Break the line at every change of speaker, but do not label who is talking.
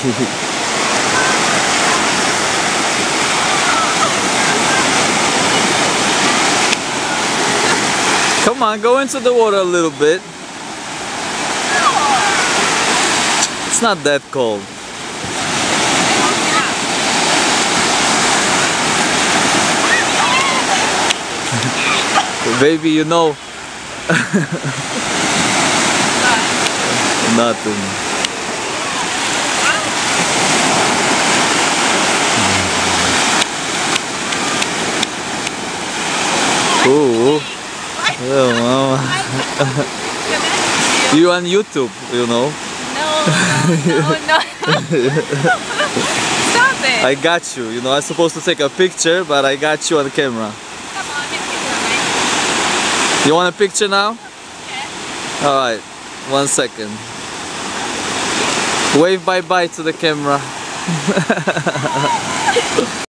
Come on, go into the water a little bit. It's not that cold. Baby, you know. Nothing. Ooh. Oh, mama. You on YouTube, you know?
No. Stop it.
I got you. You know, I'm supposed to take a picture, but I got you on camera.
Come on, take a picture.
You want a picture now?
Okay.
Alright, 1 second. Wave bye-bye to the camera.